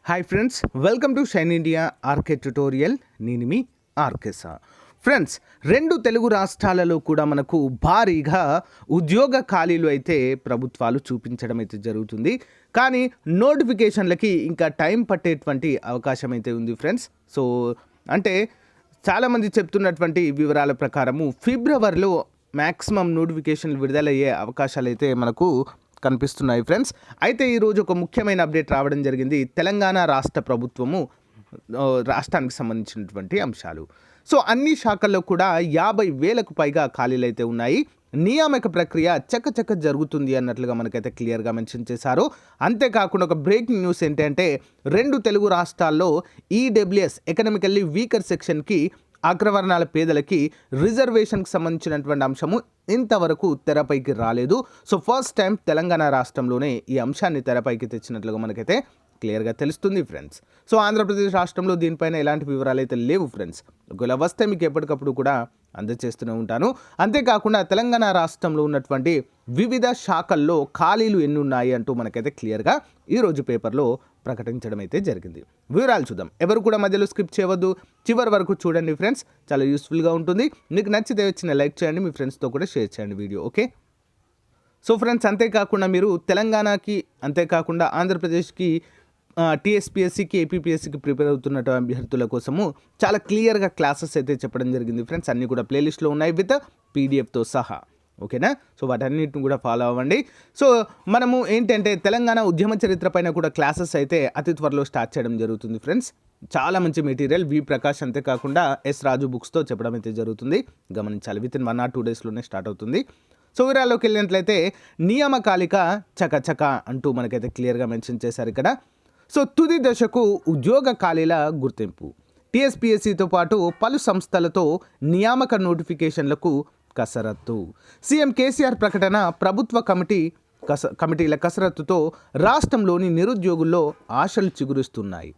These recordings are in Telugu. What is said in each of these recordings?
Hi friends, welcome to shine India RK tutorial. నేను మీ ఆర్కేసా. ఫ్రెండ్స్, రెండు తెలుగు రాష్ట్రాలలో కూడా మనకు భారీగా ఉద్యోగ ఖాళీలు అయితే ప్రభుత్వాలు చూపించడం అయితే జరుగుతుంది. కానీ నోటిఫికేషన్లకి ఇంకా టైం పట్టేటువంటి అవకాశం అయితే ఉంది ఫ్రెండ్స్. సో అంటే చాలామంది చెప్తున్నటువంటి వివరాల ప్రకారము ఫిబ్రవరిలో మ్యాక్సిమం నోటిఫికేషన్లు విడుదలయ్యే అవకాశాలు అయితే మనకు కనిపిస్తున్నాయి ఫ్రెండ్స్. అయితే ఈరోజు ఒక ముఖ్యమైన అప్డేట్ రావడం జరిగింది. తెలంగాణ రాష్ట్ర ప్రభుత్వము రాష్ట్రానికి సంబంధించినటువంటి అంశాలు. సో అన్ని శాఖల్లో కూడా 50,000కు పైగా ఖాళీలు అయితే ఉన్నాయి. నియామక ప్రక్రియ చకచక జరుగుతుంది అన్నట్లుగా మనకైతే క్లియర్గా మెన్షన్ చేశారు. అంతేకాకుండా ఒక బ్రేకింగ్ న్యూస్ ఏంటంటే, రెండు తెలుగు రాష్ట్రాల్లో ఈడబ్ల్యూఎస్ ఎకనామికల్లీ వీకర్ సెక్షన్కి అగ్రవర్ణాల పేదలకి రిజర్వేషన్కి సంబంధించినటువంటి అంశము ఇంతవరకు తెరపైకి రాలేదు. సో ఫస్ట్ టైం తెలంగాణ రాష్ట్రంలోనే ఈ అంశాన్ని తెరపైకి తెచ్చినట్లుగా మనకైతే క్లియర్గా తెలుస్తుంది ఫ్రెండ్స్. సో ఆంధ్రప్రదేశ్ రాష్ట్రంలో దీనిపైన ఎలాంటి వివరాలు అయితే లేవు ఫ్రెండ్స్. ఒకవేళ వస్తే మీకు ఎప్పటికప్పుడు కూడా అందజేస్తూనే ఉంటాను. అంతేకాకుండా తెలంగాణ రాష్ట్రంలో ఉన్నటువంటి వివిధ శాఖల్లో ఖాళీలు ఎన్ని ఉన్నాయి అంటూ మనకైతే క్లియర్గా ఈరోజు పేపర్లో ప్రకటించడం అయితే జరిగింది. వివరాలు చూద్దాం. ఎవరు కూడా మధ్యలో స్కిప్ చేయవద్దు, చివరి వరకు చూడండి ఫ్రెండ్స్. చాలా యూస్ఫుల్గా ఉంటుంది. మీకు నచ్చితే వచ్చిన లైక్ చేయండి, మీ ఫ్రెండ్స్తో కూడా షేర్ చేయండి వీడియో. ఓకే. సో ఫ్రెండ్స్, అంతేకాకుండా మీరు తెలంగాణకి అంతేకాకుండా ఆంధ్రప్రదేశ్కి టీఎస్పీఎస్సీకి ఏపీపీఎస్సీకి ప్రిపేర్ అవుతున్న అభ్యర్థుల కోసము చాలా క్లియర్గా క్లాసెస్ అయితే చెప్పడం జరిగింది ఫ్రెండ్స్. అన్నీ కూడా ప్లేలిస్ట్లో ఉన్నాయి విత్ పీడిఎఫ్తో సహా. ఓకేనా. సో వాటన్నిటిని కూడా ఫాలో అవ్వండి. సో మనము ఏంటంటే తెలంగాణ ఉద్యమ చరిత్ర పైన కూడా క్లాసెస్ అయితే అతి త్వరలో స్టార్ట్ చేయడం జరుగుతుంది ఫ్రెండ్స్. చాలా మంచి మెటీరియల్ వి ప్రకాష్ అంతేకాకుండా ఎస్ రాజు బుక్స్తో చెప్పడం అయితే జరుగుతుంది. గమనించాలి. వితిన్ 1 or 2 డేస్లోనే స్టార్ట్ అవుతుంది. సో వివరాల్లోకి వెళ్ళినట్లయితే నియామకాలిక చకచక అంటూ మనకైతే క్లియర్గా మెన్షన్ చేశారు ఇక్కడ. సో తుది దశకు ఉద్యోగ ఖాళీల గుర్తింపు. టీఎస్పీఎస్సీతో పాటు పలు సంస్థలతో నియామక నోటిఫికేషన్లకు కసరత్తు. సీఎం కేసీఆర్ ప్రకటన, ప్రభుత్వ కమిటీల కసరత్తుతో రాష్ట్రంలోని నిరుద్యోగుల్లో ఆశలు చిగురుస్తున్నాయి.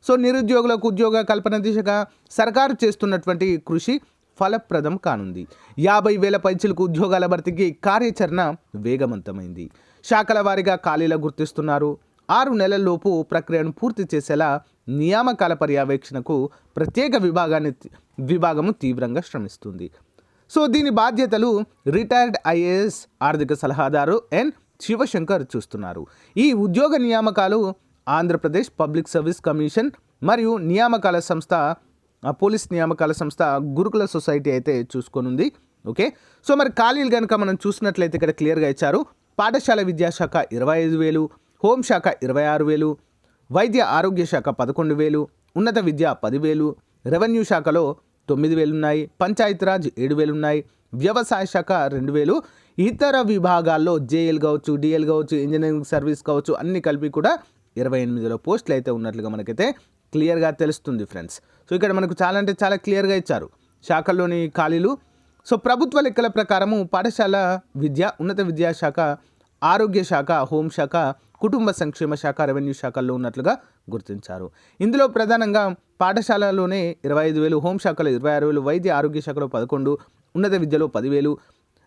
సో నిరుద్యోగులకు ఉద్యోగ కల్పన దిశగా సర్కారు చేస్తున్నటువంటి కృషి ఫలప్రదం కానుంది. 50,000 పైచిలకు ఉద్యోగాల భర్తీకి కార్యాచరణ వేగవంతమైంది. శాఖల వారీగా ఖాళీల గుర్తిస్తున్నారు. 6 నెలల్లోపు ప్రక్రియను పూర్తి చేసేలా నియామకాల పర్యవేక్షణకు ప్రత్యేక విభాగము తీవ్రంగా శ్రమిస్తుంది. సో దీని బాధ్యతలు రిటైర్డ్ ఐఏఎస్ ఆర్థిక సలహాదారు ఎన్ శివశంకర్ చూస్తున్నారు. ఈ ఉద్యోగ నియామకాలు ఆంధ్రప్రదేశ్ పబ్లిక్ సర్వీస్ కమిషన్ మరియు నియామకాల సంస్థ, పోలీస్ నియామకాల సంస్థ, గురుకుల సొసైటీ అయితే చూసుకోనుంది. ఓకే. సో మరి ఖాళీలు కనుక మనం చూసినట్లయితే ఇక్కడ క్లియర్గా ఇచ్చారు. పాఠశాల విద్యాశాఖ 25,000, హోంశాఖ 26,000, వైద్య ఆరోగ్య శాఖ 11,000, ఉన్నత విద్య 10,000, రెవెన్యూ శాఖలో 9,000 ఉన్నాయి, పంచాయతీరాజ్ 7,000 ఉన్నాయి, వ్యవసాయ శాఖ 2,000, ఇతర విభాగాల్లో జేఎల్ కావచ్చు, డిఎల్ కావచ్చు, ఇంజనీరింగ్ సర్వీస్ కావచ్చు, అన్ని కలిపి కూడా 28 పోస్టులు అయితే ఉన్నట్లుగా మనకైతే క్లియర్గా తెలుస్తుంది ఫ్రెండ్స్. సో ఇక్కడ మనకు చాలా అంటే చాలా క్లియర్గా ఇచ్చారు శాఖల్లోని ఖాళీలు. సో ప్రభుత్వ లెక్కల ప్రకారము పాఠశాల విద్య, ఉన్నత విద్యాశాఖ, ఆరోగ్య శాఖ, హోంశాఖ, కుటుంబ సంక్షేమ శాఖ, రెవెన్యూ శాఖల్లో ఉన్నట్లుగా గుర్తించారు. ఇందులో ప్రధానంగా పాఠశాలలోనే 25,000, హోంశాఖలో 26,000, వైద్య ఆరోగ్య శాఖలో 11, ఉన్నత విద్యలో 10,000,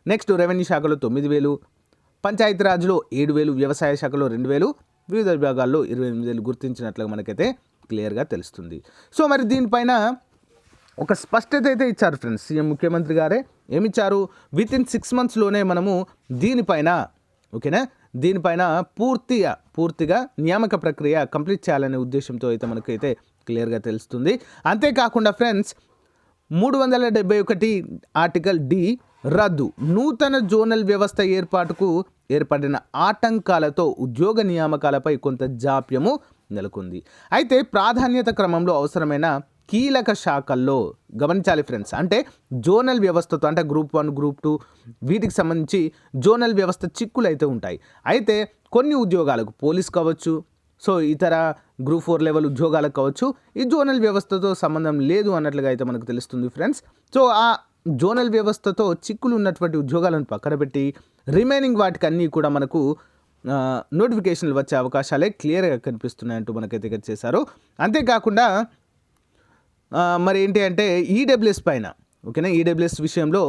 నెక్స్ట్ రెవెన్యూ శాఖలో 9,000, పంచాయతీరాజ్లో 7,000, వ్యవసాయ శాఖలో 2,000, వివిధ విభాగాల్లో 28,000 గుర్తించినట్లుగా మనకైతే క్లియర్గా తెలుస్తుంది. సో మరి దీనిపైన ఒక స్పష్టత అయితే ఇచ్చారు ఫ్రెండ్స్. సీఎం ముఖ్యమంత్రి గారే ఏమిచ్చారు, వితిన్ 6 monthsలోనే మనము దీనిపైన, ఓకేనా, దీనిపైన పూర్తిగా నియామక ప్రక్రియ కంప్లీట్ చేయాలనే ఉద్దేశంతో అయితే మనకైతే క్లియర్గా తెలుస్తుంది. అంతేకాకుండా ఫ్రెండ్స్ 371 ఆర్టికల్ డి రద్దు. నూతన జోనల్ వ్యవస్థ ఏర్పాటుకు ఏర్పడిన ఆటంకాలతో ఉద్యోగ నియామకాలపై కొంత జాప్యము నెలకొంది. అయితే ప్రాధాన్యత క్రమంలో అవసరమైన కీలక శాఖల్లో గమనించాలి ఫ్రెండ్స్. అంటే జోనల్ వ్యవస్థతో, అంటే గ్రూప్ 1, గ్రూప్ 2 వీటికి సంబంధించి జోనల్ వ్యవస్థ చిక్కులు అయితే ఉంటాయి. అయితే కొన్ని ఉద్యోగాలకు పోలీస్ కావచ్చు, సో ఇతర గ్రూప్ 4 లెవెల్ ఉద్యోగాలకు కావచ్చు, ఈ జోనల్ వ్యవస్థతో సంబంధం లేదు అన్నట్లుగా అయితే మనకు తెలుస్తుంది ఫ్రెండ్స్. సో ఆ జోనల్ వ్యవస్థతో చిక్కులు ఉన్నటువంటి ఉద్యోగాలను పక్కన పెట్టి రిమైనింగ్ వాటికి అన్నీ కూడా మనకు నోటిఫికేషన్లు వచ్చే అవకాశాలే క్లియర్గా కనిపిస్తున్నాయంటూ మనకైతే ఇక్కడ చేశారు. అంతేకాకుండా మరి ఏంటి అంటే ఈడబ్ల్యూఎస్ పైన, ఓకేనా, ఈడబ్ల్యూఎస్ విషయంలో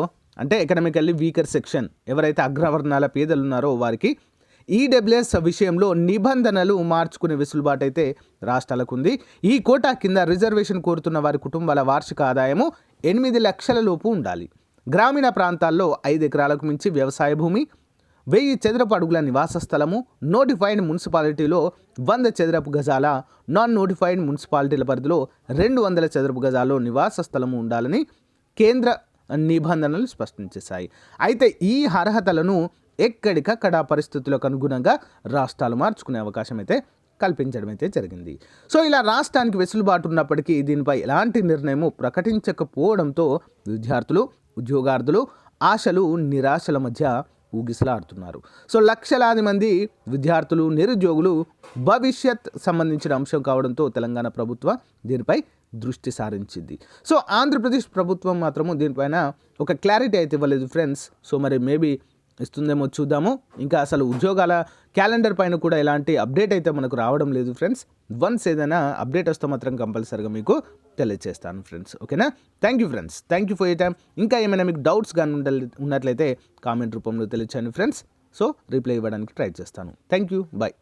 అంటే ఎకనామికల్లీ వీకర్ సెక్షన్ ఎవరైతే అగ్రవర్ణాల పేదలు ఉన్నారో వారికి ఈడబ్ల్యూఎస్ విషయంలో నిబంధనలు మార్చుకునే వెసులుబాటు అయితే రాష్ట్రాలకు ఉంది. ఈ కోటా కింద రిజర్వేషన్ కోరుతున్న వారి కుటుంబాల వార్షిక ఆదాయము 8 లక్షల లోపు ఉండాలి. గ్రామీణ ప్రాంతాల్లో 5 ఎకరాలకు మించి వ్యవసాయ భూమి, 1000 చదరపు అడుగుల నివాస స్థలము, నోటిఫైడ్ మున్సిపాలిటీలో 100 చదరపు గజాల, నాన్ నోటిఫైడ్ మున్సిపాలిటీల పరిధిలో 200 చదరపు గజాల్లో నివాస స్థలము ఉండాలని కేంద్ర నిబంధనలు స్పష్టం చేశాయి. అయితే ఈ అర్హతలను ఎక్కడికక్కడ పరిస్థితులకు అనుగుణంగా రాష్ట్రాలు మార్చుకునే అవకాశం అయితే కల్పించడం అయితే జరిగింది. సో ఇలా రాష్ట్రానికి వెసులుబాటు ఉన్నప్పటికీ దీనిపై ఎలాంటి నిర్ణయము ప్రకటించకపోవడంతో విద్యార్థులు, ఉద్యోగార్థులు ఆశలు నిరాశల మధ్య ఊగిసలాడుతున్నారు. సో లక్షలాది మంది విద్యార్థులు, నిరుద్యోగులు భవిష్యత్ సంబంధించిన అంశం కావడంతో తెలంగాణ ప్రభుత్వం దీనిపై దృష్టి సారించింది. సో ఆంధ్రప్రదేశ్ ప్రభుత్వం మాత్రము దీనిపైన ఒక క్లారిటీ అయితే ఇవ్వలేదు ఫ్రెండ్స్. సో మరి మేబీ ఇస్తుందేమో చూద్దాము. ఇంకా అసలు ఉద్యోగాల క్యాలెండర్ పైన కూడా ఎలాంటి అప్డేట్ అయితే మనకు రావడం లేదు ఫ్రెండ్స్. వన్స్ ఏదైనా అప్డేట్ వస్తే మాత్రం కంపల్సరీగా మీకు తెలియజేస్తాను ఫ్రెండ్స్. ఓకేనా? Thank you friends. Thank you for you time. ఇంకా ఏమైనా మీకు డౌట్స్ కానీ ఉన్నట్లయితే కామెంట్ రూపంలో తెలియచేయండి ఫ్రెండ్స్. సో రిప్లై ఇవ్వడానికి ట్రై చేస్తాను. Thank you. బై.